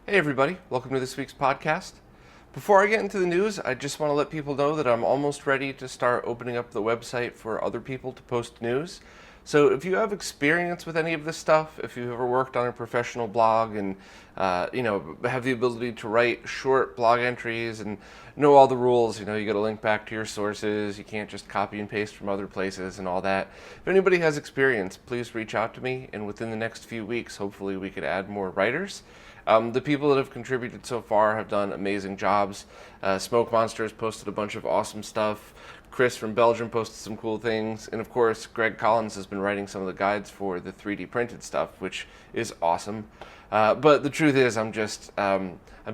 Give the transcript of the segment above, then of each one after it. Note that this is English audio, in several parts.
Hey everybody, welcome to this week's podcast. Before I get into the news, I just want to let people know that I'm almost ready to start opening up the website for other people to post news. So if you have experience with any of this stuff, if you've ever worked on a professional blog and have the ability to write short blog entries and know all the rules, you got to link back to your sources, you can't just copy and paste from other places and all that. If anybody has experience, please reach out to me, and within the next few weeks, hopefully we could add more writers. The people that have contributed so far have done amazing jobs. Smoke Monsters posted a bunch of awesome stuff. Chris from Belgium posted some cool things. And of course, Greg Collins has been writing some of the guides for the 3D printed stuff, which is awesome. But the truth is, I'm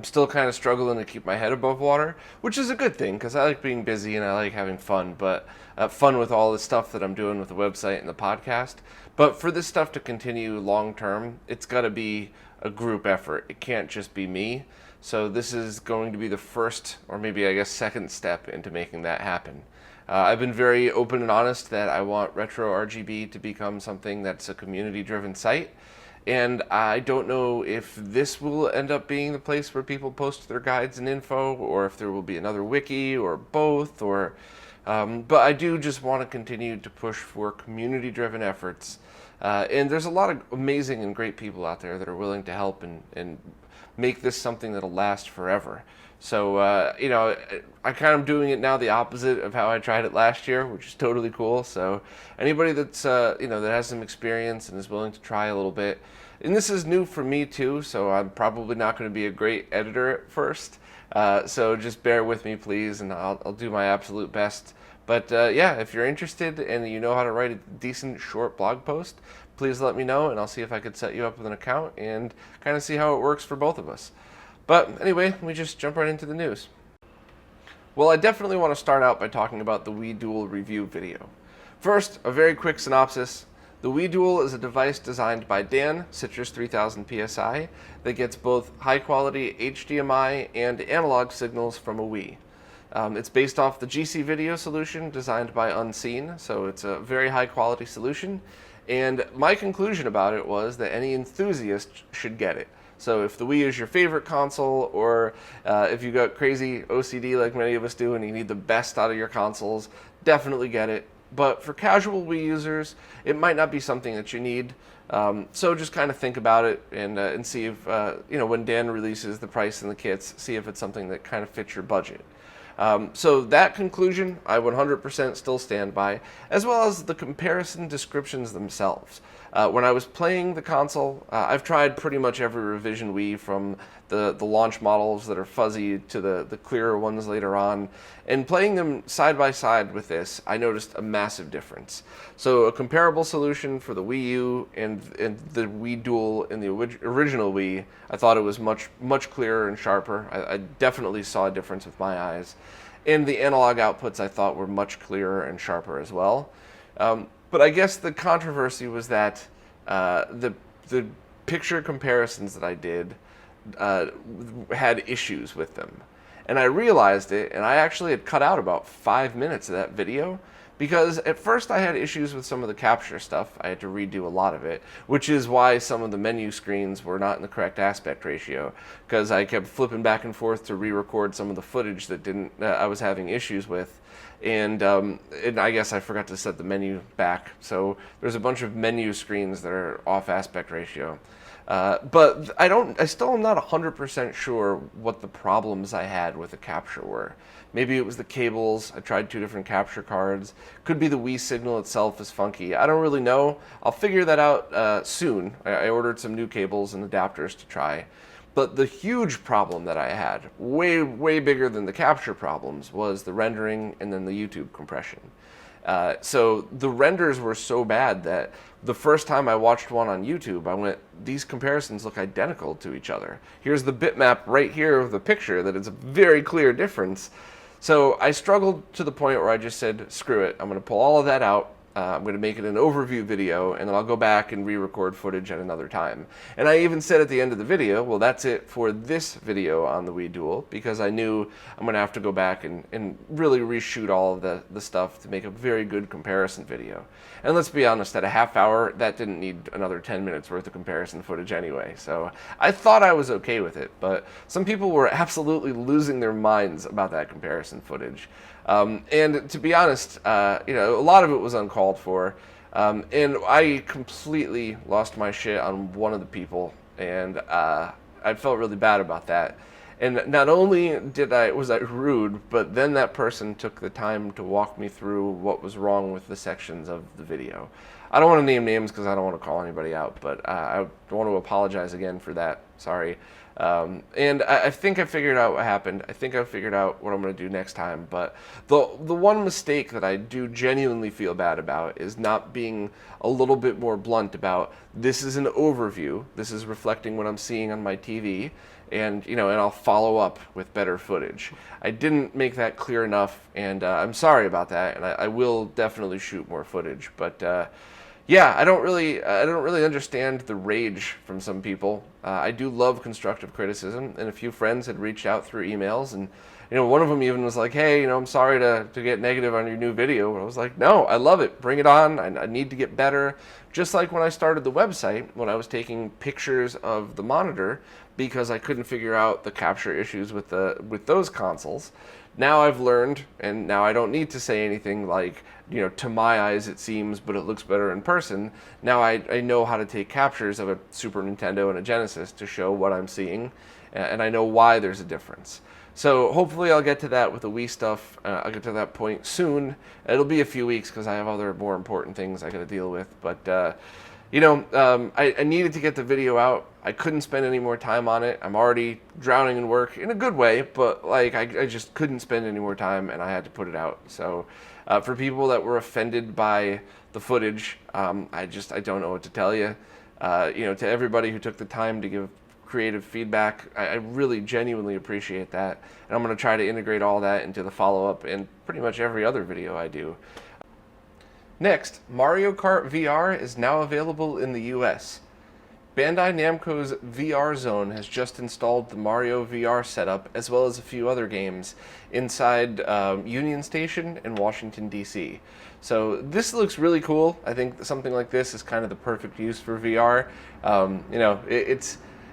still kind of struggling to keep my head above water, which is a good thing because I like being busy and I like having fun, but fun with all the stuff that I'm doing with the website and the podcast. But for this stuff to continue long term, it's got to be a group effort. It can't just be me. So this is going to be the first, or maybe I guess second step into making that happen. I've been very open and honest that I want RetroRGB to become something that's a community-driven site. And I don't know if this will end up being the place where people post their guides and info, or if there will be another wiki, or both, but I do just want to continue to push for community-driven efforts. And there's a lot of amazing and great people out there that are willing to help and make this something that'll last forever. So, I kind of doing it now the opposite of how I tried it last year, which is totally cool. So anybody that's, that has some experience and is willing to try a little bit, and this is new for me too, so I'm probably not going to be a great editor at first. So just bear with me, please, and I'll do my absolute best. But if you're interested and you know how to write a decent short blog post, please let me know, and I'll see if I could set you up with an account and kind of see how it works for both of us. But anyway, let me just jump right into the news. Well, I definitely want to start out by talking about the Wii Dual review video. First, a very quick synopsis. The Wii Dual is a device designed by Dan, Citrus 3000 PSI, that gets both high-quality HDMI and analog signals from a Wii. It's based off the GC Video solution designed by Unseen, so it's a very high-quality solution. And my conclusion about it was that any enthusiast should get it. So if the Wii is your favorite console, or if you got crazy OCD like many of us do and you need the best out of your consoles, definitely get it. But for casual Wii users, it might not be something that you need. So just kind of think about it and see if, when Dan releases the price and the kits, see if it's something that kind of fits your budget. So that conclusion, I 100% still stand by, as well as the comparison descriptions themselves. When I was playing the console, I've tried pretty much every revision Wii, from the launch models that are fuzzy to the clearer ones later on, and playing them side by side with this, I noticed a massive difference. So a comparable solution for the Wii U and the Wii Dual in the original Wii, I thought it was much clearer and sharper. I definitely saw a difference with my eyes. And the analog outputs I thought were much clearer and sharper as well. But I guess the controversy was that the picture comparisons that I did had issues with them. And I realized it, and I actually had cut out about 5 minutes of that video, because at first I had issues with some of the capture stuff. I had to redo a lot of it, which is why some of the menu screens were not in the correct aspect ratio, because I kept flipping back and forth to re-record some of the footage that I was having issues with. And I guess I forgot to set the menu back, so there's a bunch of menu screens that are off aspect ratio. But I still am not 100% sure what the problems I had with the capture were. Maybe it was the cables. I tried 2 different capture cards. Could be the Wii signal itself is funky. I don't really know. I'll figure that out soon. I ordered some new cables and adapters to try. But the huge problem that I had, way bigger than the capture problems, was the rendering and then the YouTube compression. So the renders were so bad that the first time I watched one on YouTube, I went, these comparisons look identical to each other. Here's the bitmap right here of the picture that is a very clear difference. So I struggled to the point where I just said, screw it, I'm going to pull all of that out. I'm going to make it an overview video, and then I'll go back and re-record footage at another time. And I even said at the end of the video, well, that's it for this video on the Wii Dual, because I knew I'm going to have to go back and really reshoot all of the stuff to make a very good comparison video. And let's be honest, at a half hour, that didn't need another 10 minutes worth of comparison footage anyway. So I thought I was okay with it, but some people were absolutely losing their minds about that comparison footage. And to be honest, a lot of it was uncalled for. And I completely lost my shit on one of the people, and I felt really bad about that. And not only was I rude, but then that person took the time to walk me through what was wrong with the sections of the video. I don't want to name names because I don't want to call anybody out, but I want to apologize again for that. Sorry. And I think I figured out what happened. I think I figured out what I'm going to do next time. But the one mistake that I do genuinely feel bad about is not being a little bit more blunt about, this is an overview. This is reflecting what I'm seeing on my TV. And I'll follow up with better footage. I didn't make that clear enough, and I'm sorry about that. And I will definitely shoot more footage. But yeah, I don't really understand the rage from some people. I do love constructive criticism, and a few friends had reached out through emails, and one of them even was like, "Hey, I'm sorry to get negative on your new video." And I was like, "No, I love it. Bring it on. I need to get better." Just like when I started the website, when I was taking pictures of the monitor because I couldn't figure out the capture issues with those consoles. Now I've learned, and now I don't need to say anything like, to my eyes it seems, but it looks better in person. Now I know how to take captures of a Super Nintendo and a Genesis to show what I'm seeing, and I know why there's a difference. So hopefully I'll get to that with the Wii stuff. I'll get to that point soon. It'll be a few weeks because I have other more important things I got to deal with. But I needed to get the video out. I couldn't spend any more time on it. I'm already drowning in work in a good way, but I just couldn't spend any more time, and I had to put it out. So for people that were offended by the footage, I don't know what to tell you. To everybody who took the time to give creative feedback, I really genuinely appreciate that, and I'm going to try to integrate all that into the follow-up and pretty much every other video I do. Next, Mario Kart VR is now available in the US. Bandai Namco's VR Zone has just installed the Mario VR setup, as well as a few other games, inside Union Station in Washington, D.C. So this looks really cool. I think something like this is kind of the perfect use for VR.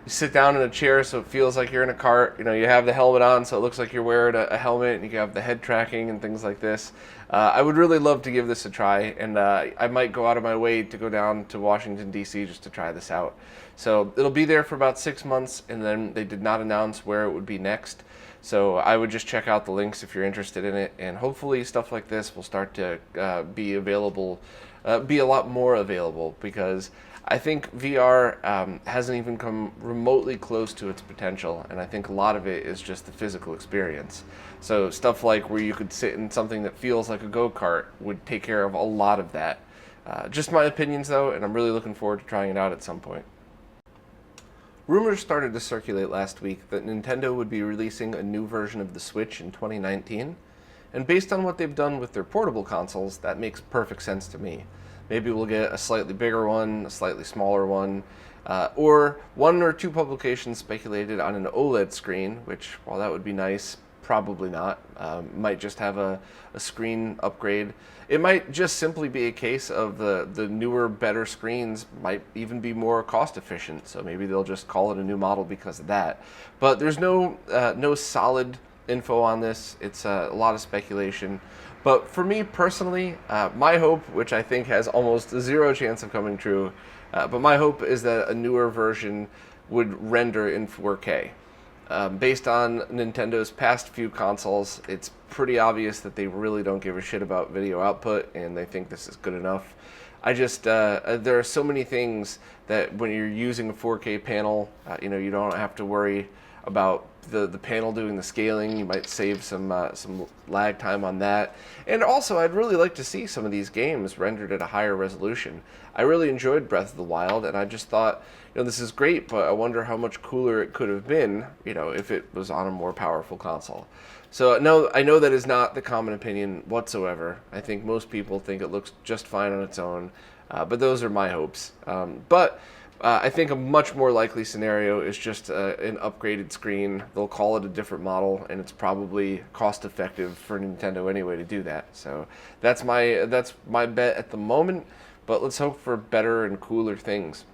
You sit down in a chair so it feels like you're in a cart. You have the helmet on so it looks like you're wearing a helmet, and you have the head tracking and things like this. I would really love to give this a try, and I might go out of my way to go down to Washington, D.C. just to try this out. So it'll be there for about 6 months, and then they did not announce where it would be next. So I would just check out the links if you're interested in it, and hopefully stuff like this will start to be available, be a lot more available, because I think VR hasn't even come remotely close to its potential, and I think a lot of it is just the physical experience. So stuff like where you could sit in something that feels like a go-kart would take care of a lot of that. Just my opinions though, and I'm really looking forward to trying it out at some point. Rumors started to circulate last week that Nintendo would be releasing a new version of the Switch in 2019, and based on what they've done with their portable consoles, that makes perfect sense to me. Maybe we'll get a slightly bigger one, a slightly smaller one, or one or two publications speculated on an OLED screen, which, while that would be nice, probably not. Might just have a screen upgrade. It might just simply be a case of the newer, better screens might even be more cost efficient, so maybe they'll just call it a new model because of that. But there's no solid info on this. It's a lot of speculation. But for me personally, my hope, which I think has almost zero chance of coming true, but my hope is that a newer version would render in 4K. Based on Nintendo's past few consoles, it's pretty obvious that they really don't give a shit about video output, and they think this is good enough. There are so many things that when you're using a 4K panel, you don't have to worry about the panel doing the scaling. You might save some lag time on that. And also, I'd really like to see some of these games rendered at a higher resolution. I really enjoyed Breath of the Wild, and I just thought, this is great, but I wonder how much cooler it could have been, if it was on a more powerful console. So no, I know that is not the common opinion whatsoever. I think most people think it looks just fine on its own, but those are my hopes. But I think a much more likely scenario is just an upgraded screen. They'll call it a different model, and it's probably cost effective for Nintendo anyway to do that. So that's my bet at the moment, but let's hope for better and cooler things.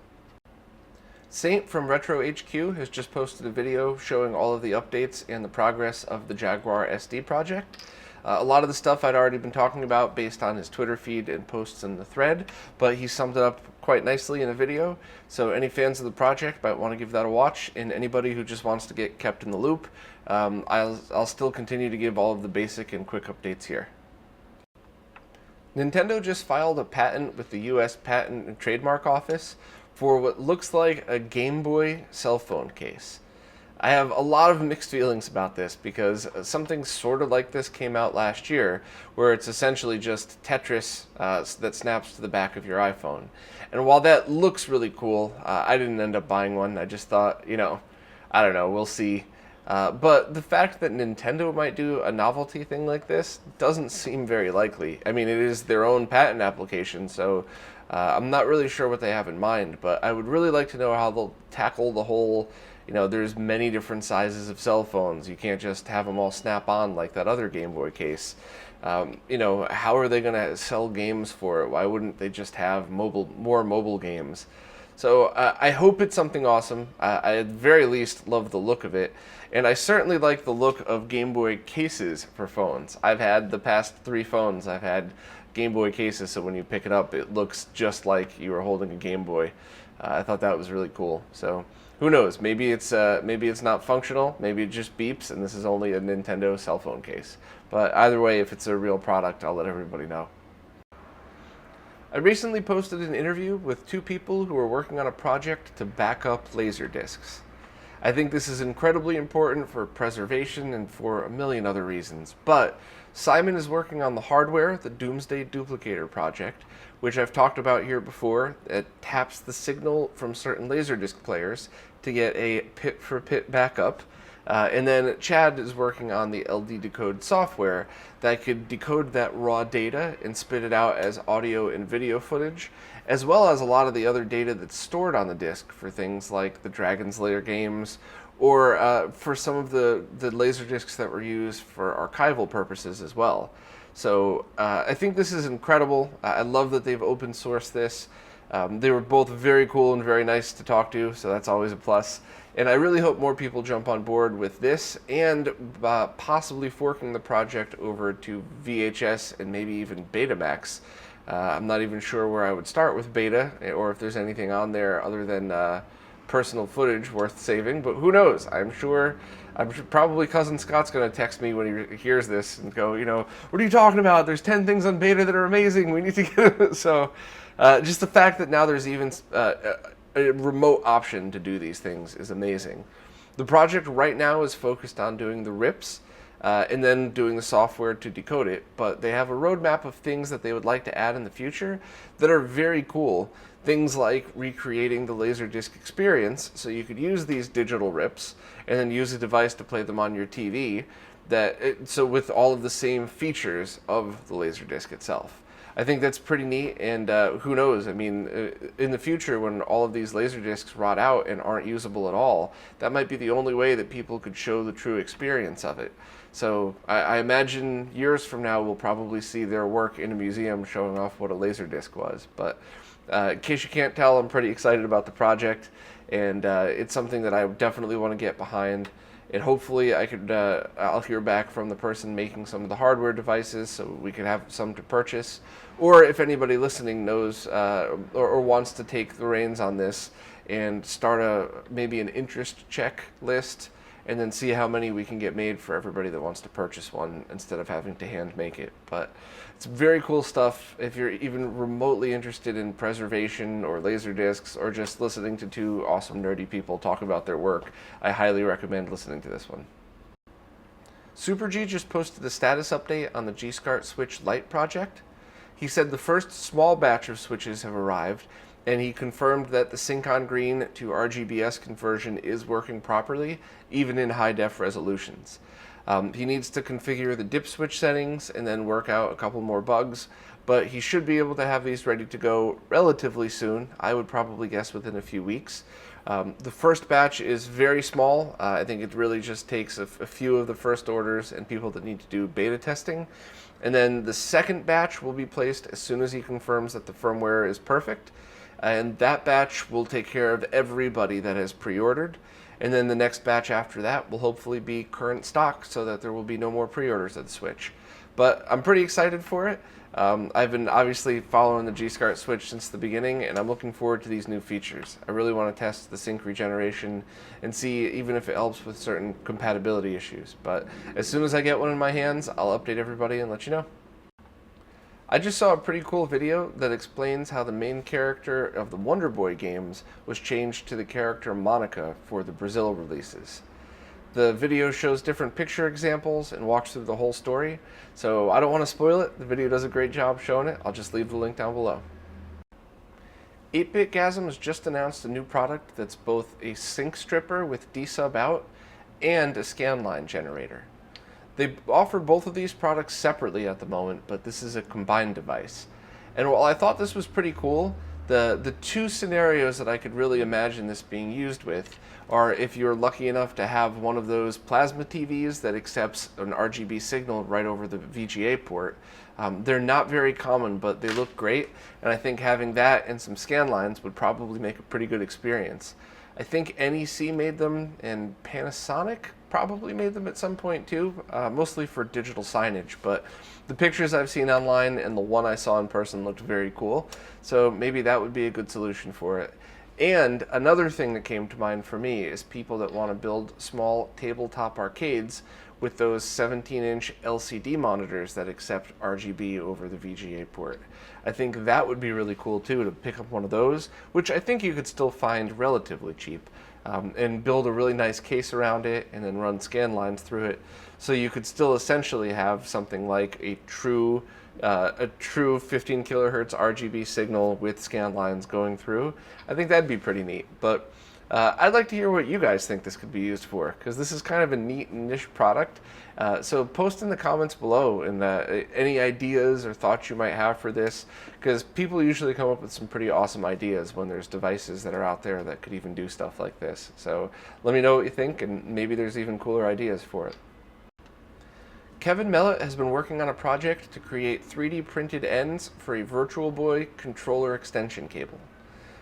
Saint from RetroHQ has just posted a video showing all of the updates and the progress of the Jaguar SD project. A lot of the stuff I'd already been talking about based on his Twitter feed and posts in the thread, but he summed it up quite nicely in a video. So any fans of the project might want to give that a watch, and anybody who just wants to get kept in the loop, I'll still continue to give all of the basic and quick updates here. Nintendo just filed a patent with the U.S. Patent and Trademark Office for what looks like a Game Boy cell phone case. I have a lot of mixed feelings about this because something sort of like this came out last year, where it's essentially just Tetris that snaps to the back of your iPhone. And while that looks really cool, I didn't end up buying one. I just thought, I don't know, we'll see. But the fact that Nintendo might do a novelty thing like this doesn't seem very likely. I mean, it is their own patent application, so I'm not really sure what they have in mind, but I would really like to know how they'll tackle the whole, there's many different sizes of cell phones. You can't just have them all snap on like that other Game Boy case. How are they going to sell games for it? Why wouldn't they just have more mobile games? So I hope it's something awesome. I at the very least love the look of it. And I certainly like the look of Game Boy cases for phones. I've had the past 3 phones. I've had Game Boy cases, so when you pick it up, it looks just like you were holding a Game Boy. I thought that was really cool. So who knows? Maybe it's not functional. Maybe it just beeps, and this is only a Nintendo cell phone case. But either way, if it's a real product, I'll let everybody know. I recently posted an interview with 2 people who are working on a project to back up Laserdiscs. I think this is incredibly important for preservation and for a million other reasons, but Simon is working on the hardware, the Doomsday Duplicator project, which I've talked about here before. It taps the signal from certain Laserdisc players to get a pit-for-pit backup. And then Chad is working on the LD Decode software that could decode that raw data and spit it out as audio and video footage, as well as a lot of the other data that's stored on the disc for things like the Dragon's Lair games, or for some of the Laserdiscs that were used for archival purposes as well. So I think this is incredible. I love that they've open sourced this. They were both very cool and very nice to talk to, so that's always a plus. And I really hope more people jump on board with this and possibly forking the project over to VHS and maybe even Betamax. I'm not even sure where I would start with Beta, or if there's anything on there other than personal footage worth saving, but who knows? I'm sure probably Cousin Scott's going to text me when he hears this and go, what are you talking about? There's 10 things on Beta that are amazing. We need to get it. So just the fact that now there's even a remote option to do these things is amazing. The project right now is focused on doing the rips and then doing the software to decode it, but they have a roadmap of things that they would like to add in the future that are very cool. Things like recreating the Laserdisc experience, so you could use these digital rips and then use a device to play them on your TV, so with all of the same features of the Laserdisc itself. I think that's pretty neat, and who knows? I mean, in the future, when all of these Laserdiscs rot out and aren't usable at all, that might be the only way that people could show the true experience of it. So I imagine years from now, we'll probably see their work in a museum showing off what a Laserdisc was. But in case you can't tell, I'm pretty excited about the project, and it's something that I definitely want to get behind. And hopefully I'll hear back from the person making some of the hardware devices so we can have some to purchase. Or if anybody listening knows or wants to take the reins on this and start maybe an interest check list and then see how many we can get made for everybody that wants to purchase one instead of having to hand make it. But it's very cool stuff. If you're even remotely interested in preservation or Laserdiscs or just listening to 2 awesome nerdy people talk about their work, I highly recommend listening to this one. Super G just posted a status update on the Gscartsw Switch Lite project. He said the first small batch of switches have arrived, and he confirmed that the sync on green to RGBS conversion is working properly, even in high-def resolutions. He needs to configure the dip switch settings and then work out a couple more bugs, but he should be able to have these ready to go relatively soon. I would probably guess within a few weeks. The first batch is very small. I think it really just takes a few of the first orders and people that need to do beta testing. And then the second batch will be placed as soon as he confirms that the firmware is perfect. And that batch will take care of everybody that has pre-ordered. And then the next batch after that will hopefully be current stock so that there will be no more pre-orders of the Switch. But I'm pretty excited for it. I've been obviously following the Gscartsw Switch since the beginning, and I'm looking forward to these new features. I really want to test the sync regeneration and see even if it helps with certain compatibility issues. But as soon as I get one in my hands, I'll update everybody and let you know. I just saw a pretty cool video that explains how the main character of the Wonder Boy games was changed to the character Monica for the Brazil releases. The video shows different picture examples and walks through the whole story, so I don't want to spoil it. The video does a great job showing it. I'll just leave the link down below. 8BitGasm has just announced a new product that's both a sync stripper with dsub out and a scanline generator. They offer both of these products separately at the moment, but this is a combined device. And while I thought this was pretty cool, the two scenarios that I could really imagine this being used with are if you're lucky enough to have one of those plasma TVs that accepts an RGB signal right over the VGA port. They're not very common, but they look great, and I think having that and some scan lines would probably make a pretty good experience. I think NEC made them, and Panasonic probably made them at some point too, mostly for digital signage, but the pictures I've seen online and the one I saw in person looked very cool, so maybe that would be a good solution for it. And another thing that came to mind for me is people that want to build small tabletop arcades with those 17-inch LCD monitors that accept RGB over the VGA port. I think that would be really cool too, to pick up one of those, which I think you could still find relatively cheap, and build a really nice case around it and then run scan lines through it, so you could still essentially have something like a true 15 kilohertz RGB signal with scan lines going through. I think that'd be pretty neat. But I'd like to hear what you guys think this could be used for, because this is kind of a neat niche product. So post in the comments below and any ideas or thoughts you might have for this, because people usually come up with some pretty awesome ideas when there's devices that are out there that could even do stuff like this. So let me know what you think, and maybe there's even cooler ideas for it. Kevin Mellott has been working on a project to create 3D printed ends for a Virtual Boy controller extension cable.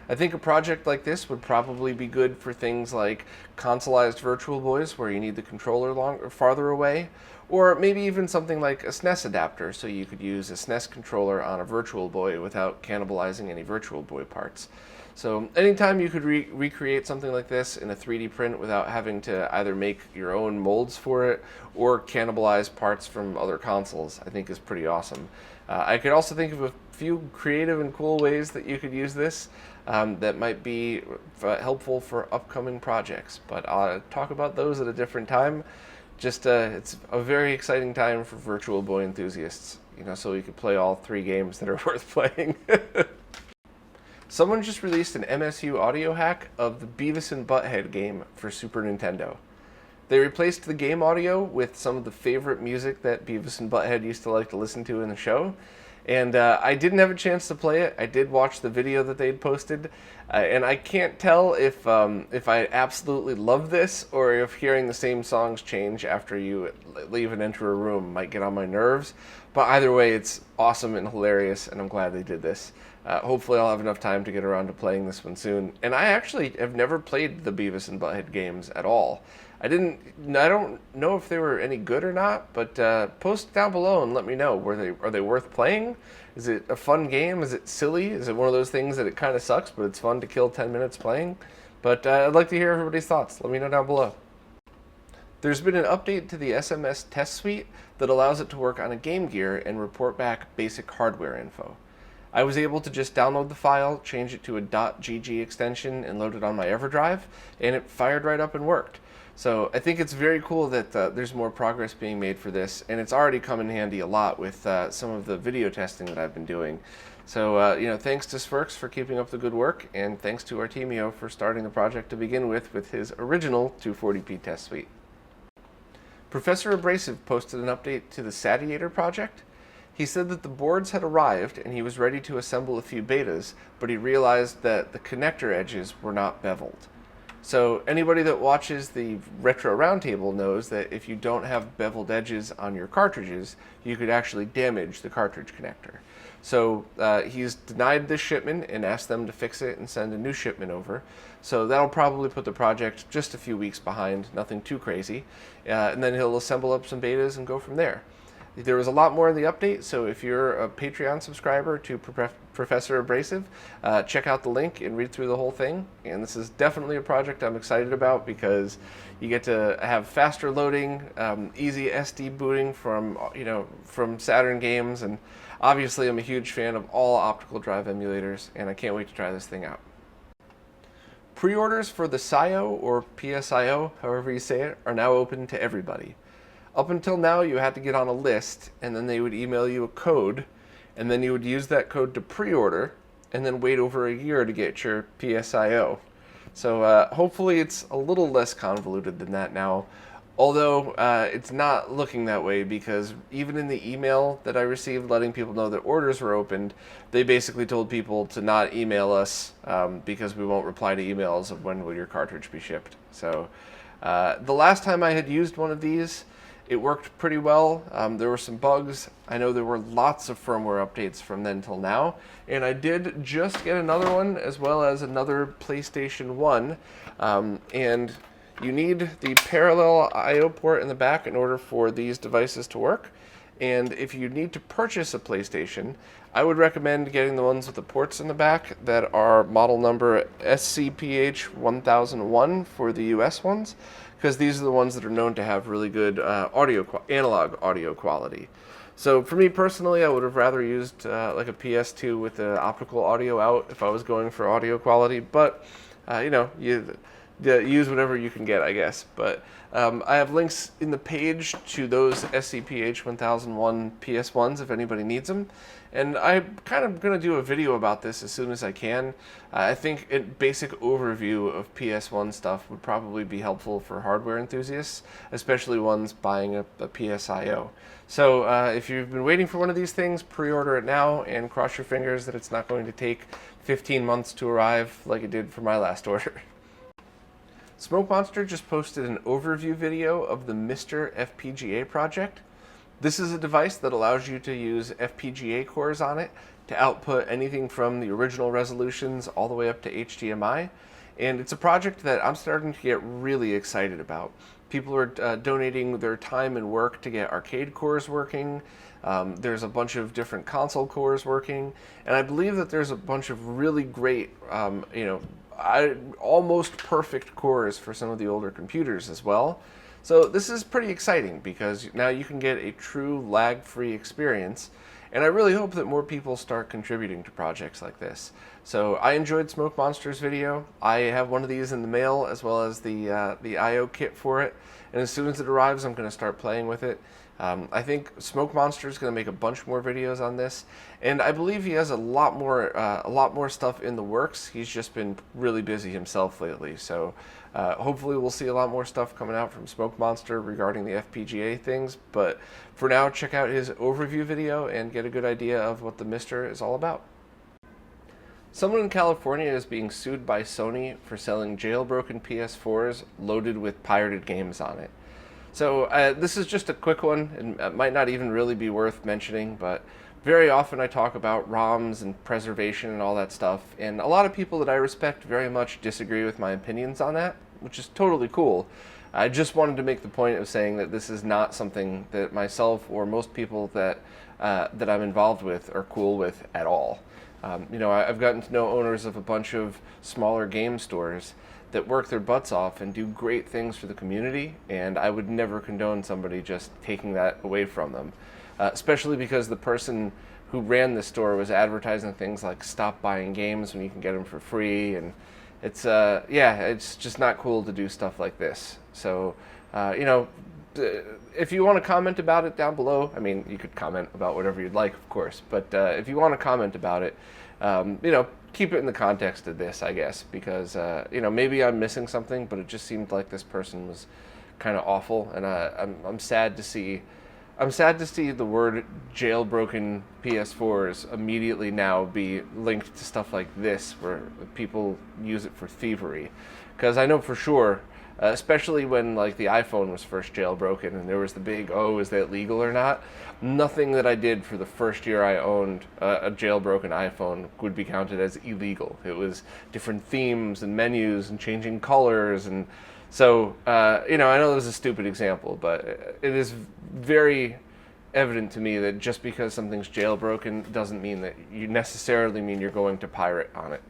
I think a project like this would probably be good for things like consoleized Virtual Boys where you need the controller farther away, or maybe even something like a SNES adapter so you could use a SNES controller on a Virtual Boy without cannibalizing any Virtual Boy parts. So anytime you could recreate something like this in a 3D print without having to either make your own molds for it or cannibalize parts from other consoles, I think is pretty awesome. I could also think of a few creative and cool ways that you could use this that might be helpful for upcoming projects, but I'll talk about those at a different time. Just it's a very exciting time for Virtual Boy enthusiasts, so you could play all 3 games that are worth playing. Someone just released an MSU audio hack of the Beavis and Butthead game for Super Nintendo. They replaced the game audio with some of the favorite music that Beavis and Butthead used to like to listen to in the show. And I didn't have a chance to play it. I did watch the video that they'd posted, and I can't tell if I absolutely love this or if hearing the same songs change after you leave and enter a room might get on my nerves. But either way, it's awesome and hilarious, and I'm glad they did this. Hopefully I'll have enough time to get around to playing this one soon. And I actually have never played the Beavis and Butthead games at all. I don't know if they were any good or not, but post down below and let me know. Are they worth playing? Is it a fun game? Is it silly? Is it one of those things that it kind of sucks, but it's fun to kill 10 minutes playing? But I'd like to hear everybody's thoughts. Let me know down below. There's been an update to the SMS test suite that allows it to work on a Game Gear and report back basic hardware info. I was able to just download the file, change it to a .gg extension, and load it on my EverDrive, and it fired right up and worked. So I think it's very cool that there's more progress being made for this, and it's already come in handy a lot with some of the video testing that I've been doing. So, thanks to Sfirx for keeping up the good work, and thanks to Artemio for starting the project to begin with his original 240p test suite. Professor Abrasive posted an update to the Satiator project. He said that the boards had arrived and he was ready to assemble a few betas, but he realized that the connector edges were not beveled. So anybody that watches the Retro Roundtable knows that if you don't have beveled edges on your cartridges, you could actually damage the cartridge connector. So he's denied this shipment and asked them to fix it and send a new shipment over. So that'll probably put the project just a few weeks behind, nothing too crazy. And then he'll assemble up some betas and go from there. There was a lot more in the update, so if you're a Patreon subscriber to Professor Abrasive, check out the link and read through the whole thing. And this is definitely a project I'm excited about because you get to have faster loading, easy SD booting from Saturn games, and obviously I'm a huge fan of all optical drive emulators, and I can't wait to try this thing out. Pre-orders for the PSIO, or PSIO, however you say it, are now open to everybody. Up until now, you had to get on a list, and then they would email you a code, and then you would use that code to pre-order, and then wait over a year to get your PSIO. So hopefully it's a little less convoluted than that now, although it's not looking that way, because even in the email that I received letting people know that orders were opened, they basically told people to not email us because we won't reply to emails of when will your cartridge be shipped. So the last time I had used one of these, it worked pretty well. There were some bugs. I know there were lots of firmware updates from then till now. And I did just get another one, as well as another PlayStation 1. And you need the parallel I/O port in the back in order for these devices to work. And if you need to purchase a PlayStation, I would recommend getting the ones with the ports in the back that are model number SCPH1001 for the US ones, because these are the ones that are known to have really good analog audio quality. So for me personally, I would have rather used like a PS2 with the optical audio out if I was going for audio quality, but use whatever you can get, I guess. But I have links in the page to those SCPH1001 PS1s if anybody needs them. And I'm kind of going to do a video about this as soon as I can. I think a basic overview of PS1 stuff would probably be helpful for hardware enthusiasts, especially ones buying a PSIO. So if you've been waiting for one of these things, pre-order it now and cross your fingers that it's not going to take 15 months to arrive like it did for my last order. Smoke Monster just posted an overview video of the Mr. FPGA project. This is a device that allows you to use FPGA cores on it to output anything from the original resolutions all the way up to HDMI. And it's a project that I'm starting to get really excited about. People are donating their time and work to get arcade cores working. There's a bunch of different console cores working. And I believe that there's a bunch of really great, almost perfect cores for some of the older computers as well. So this is pretty exciting because now you can get a true lag-free experience, and I really hope that more people start contributing to projects like this. So I enjoyed Smoke Monster's video. I have one of these in the mail as well as the I/O kit for it, and as soon as it arrives I'm going to start playing with it. I think Smoke Monster is going to make a bunch more videos on this, and I believe he has a lot more stuff in the works. He's just been really busy himself lately, so hopefully we'll see a lot more stuff coming out from Smoke Monster regarding the FPGA things. But for now, check out his overview video and get a good idea of what the Mister is all about. Someone in California is being sued by Sony for selling jailbroken PS4s loaded with pirated games on it. So this is just a quick one, and it might not even really be worth mentioning, but very often I talk about ROMs and preservation and all that stuff, and a lot of people that I respect very much disagree with my opinions on that, which is totally cool. I just wanted to make the point of saying that this is not something that myself or most people that I'm involved with are cool with at all. I've gotten to know owners of a bunch of smaller game stores that work their butts off and do great things for the community, and I would never condone somebody just taking that away from them, especially because the person who ran the store was advertising things like stop buying games when you can get them for free, and it's just not cool to do stuff like this. So if you want to comment about it down below, I mean, you could comment about whatever you'd like, of course, but if you want to comment about it, you know, keep it in the context of this, I guess, because, you know, maybe I'm missing something, but it just seemed like this person was kind of awful, and I'm sad to see. I'm sad to see the word jailbroken PS4s immediately now be linked to stuff like this, where people use it for thievery. Because I know for sure, especially when like the iPhone was first jailbroken and there was the big, oh, is that legal or not? Nothing that I did for the first year I owned a jailbroken iPhone would be counted as illegal. It was different themes and menus and changing colors, and so, you know, I know this is a stupid example, but it is very evident to me that just because something's jailbroken doesn't mean that you necessarily mean you're going to pirate on it.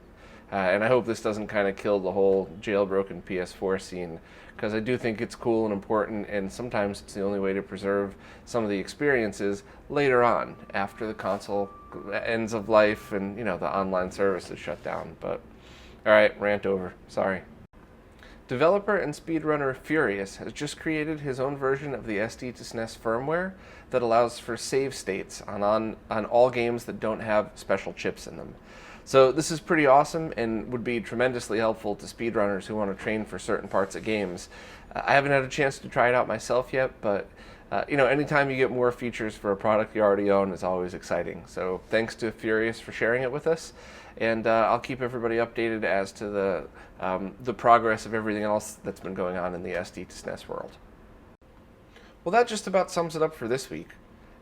And I hope this doesn't kind of kill the whole jailbroken PS4 scene, because I do think it's cool and important, and sometimes it's the only way to preserve some of the experiences later on, after the console ends of life and, you know, the online service is shut down. But, alright, rant over. Sorry. Developer and speedrunner Furious has just created his own version of the SD2SNES firmware that allows for save states on all games that don't have special chips in them. So this is pretty awesome and would be tremendously helpful to speedrunners who want to train for certain parts of games. I haven't had a chance to try it out myself yet, but you know, anytime you get more features for a product you already own is always exciting. So thanks to Furious for sharing it with us, and I'll keep everybody updated as to the progress of everything else that's been going on in the SD2SNES world. Well, that just about sums it up for this week.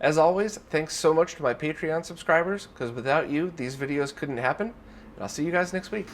As always, thanks so much to my Patreon subscribers, because without you, these videos couldn't happen, and I'll see you guys next week.